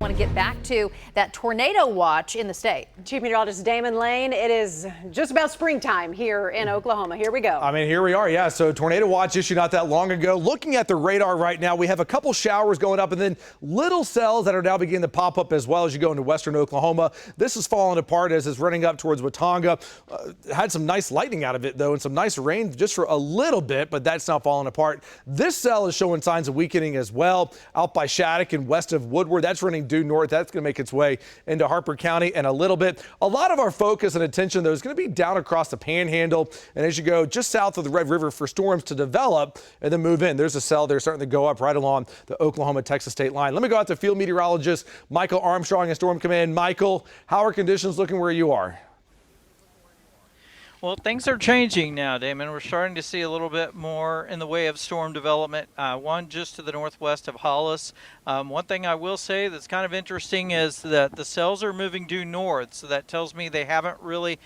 Want to get back to that tornado watch in the state. Chief Meteorologist Damon Lane, it is just about springtime here in Oklahoma. Here we go. I mean, here we are. Yeah, so tornado watch issued not that long ago. Looking at the radar right now, we have a couple showers going up and then little cells that are now beginning to pop up as well as you go into western Oklahoma. This is falling apart as it's running up towards Watonga. Had some nice lightning out of it, though, and some nice rain just for a little bit, but that's not falling apart. This cell is showing signs of weakening as well out by Shattuck and west of Woodward. That's running due north. That's going to make its way into Harper County in a little bit. A lot of our focus and attention, though, is going to be down across the Panhandle and as you go just south of the Red River for storms to develop and then move in. There's a cell there starting to go up right along the Oklahoma-Texas state line. Let me go out to field meteorologist Michael Armstrong in Storm Command. Michael, how are conditions looking where you are? Well, things are changing now, Damon. We're starting to see a little bit more in the way of storm development. One just to the northwest of Hollis. One thing I will say that's kind of interesting is that the cells are moving due north, so that tells me they haven't really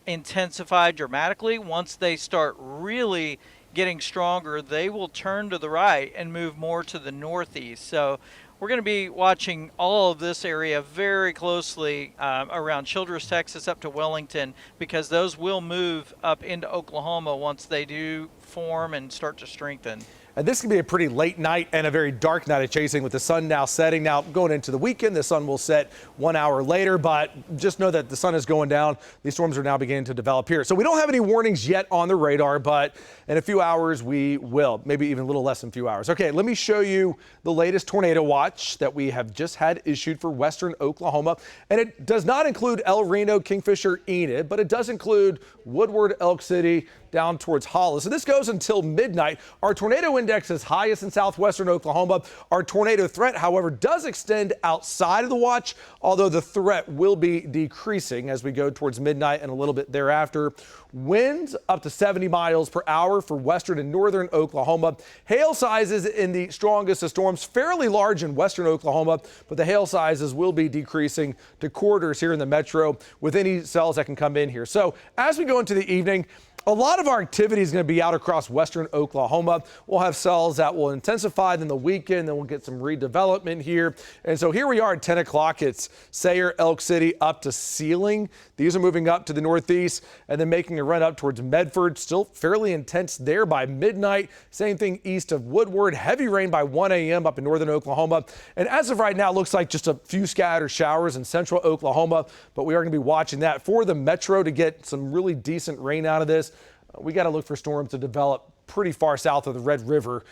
intensified dramatically. Once they start really getting stronger, they will turn to the right and move more to the northeast. So we're going to be watching all of this area very closely around Childress, Texas, up to Wellington, because those will move up into Oklahoma once they do form and start to strengthen. And this can be a pretty late night and a very dark night of chasing with the sun now setting. Now, going into the weekend, the sun will set 1 hour later, but just know that the sun is going down. These storms are now beginning to develop here. So we don't have any warnings yet on the radar, but in a few hours we will, maybe even a little less than a few hours. Okay, let me show you the latest tornado watch that we have just had issued for western Oklahoma. And it does not include El Reno, Kingfisher, Enid, but it does include Woodward, Elk City, down towards Hollis. And this goes until midnight. Our tornado index is highest in southwestern Oklahoma. Our tornado threat, however, does extend outside of the watch, although the threat will be decreasing as we go towards midnight and a little bit thereafter. Winds up to 70 miles per hour for western and northern Oklahoma. Hail sizes in the strongest of storms, fairly large in western Oklahoma, but the hail sizes will be decreasing to quarters here in the metro with any cells that can come in here. So as we go into the evening, a lot of our activity is going to be out across western Oklahoma. We'll have cells that will intensify in the weekend, then we'll get some redevelopment here. And so here we are at 10 o'clock. It's Sayre, Elk City up to Sealing. These are moving up to the northeast and then making a run up towards Medford. Still fairly intense there by midnight. Same thing east of Woodward. Heavy rain by 1 a.m. up in northern Oklahoma. And as of right now, it looks like just a few scattered showers in central Oklahoma. But we are going to be watching that for the metro to get some really decent rain out of this. We got to look for storms to develop pretty far south of the Red River,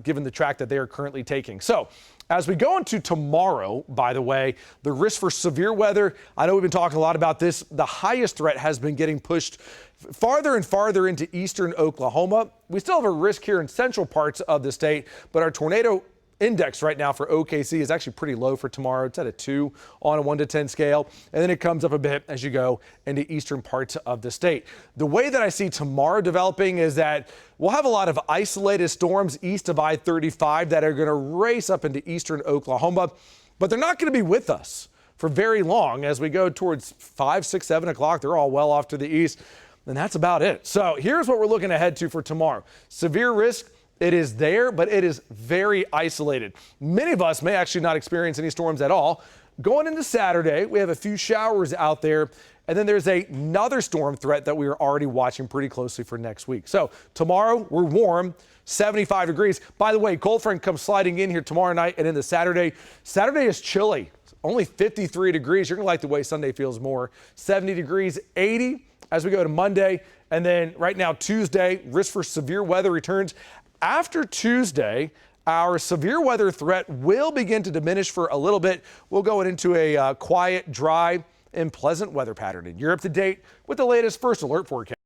given the track that they are currently taking. So as we go into tomorrow, by the way, the risk for severe weather, I know we've been talking a lot about this. The highest threat has been getting pushed farther and farther into eastern Oklahoma. We still have a risk here in central parts of the state, but our tornado index right now for OKC is actually pretty low for tomorrow. It's at a 2 on a 1 to 10 scale, and then it comes up a bit as you go into eastern parts of the state. The way that I see tomorrow developing is that we'll have a lot of isolated storms east of I-35 that are going to race up into eastern Oklahoma, but they're not going to be with us for very long. As we go towards 5, 6, 7 o'clock, they're all well off to the east, and that's about it. So here's what we're looking ahead to for tomorrow. Severe risk. It is there, but it is very isolated. Many of us may actually not experience any storms at all. Going into Saturday, we have a few showers out there, and then there's another storm threat that we are already watching pretty closely for next week. So tomorrow, we're warm, 75 degrees. By the way, cold front comes sliding in here tomorrow night and into Saturday. Saturday is chilly, only 53 degrees. You're going to like the way Sunday feels more. 70 degrees, 80 as we go to Monday. And then right now, Tuesday, risk for severe weather returns. After Tuesday, our severe weather threat will begin to diminish for a little bit. We'll go into a quiet, dry, and pleasant weather pattern. And you're up to date with the latest First Alert forecast.